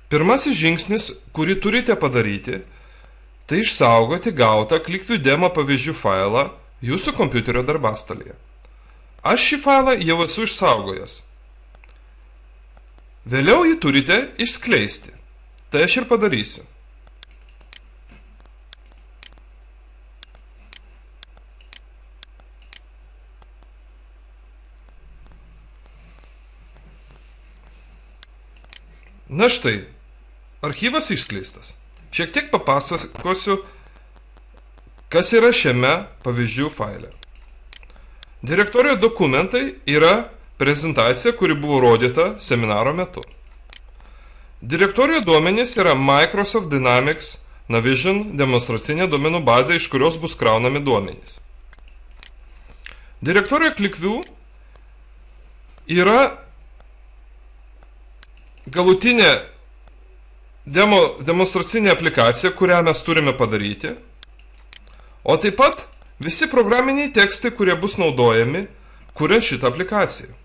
Pirmasis žingsnis, kurį turite padaryti, tai išsaugoti gautą ClickView demo pavyzdžių failą jūsų kompiuterio darbastalėje. Aš šį failą jau esu išsaugojęs. Vėliau jį turite išskleisti. Tai aš ir padarysiu. Na štai, archyvas išskleistas. Šiek tiek papasakosiu, kas yra šiame pavyzdžių faile. Direktorijoje dokumentai yra prezentacija, kuri buvo rodyta seminaro metu. Direktorijoje duomenys yra Microsoft Dynamics Navision demonstracinė duomenų bazė, iš kurios bus kraunami duomenys. Direktorijoje ClickView yra galutinė demonstracinė aplikacija, kurią mes turime padaryti, o taip pat visi programiniai tekstai, kurie bus naudojami, kuriant šitą aplikaciją.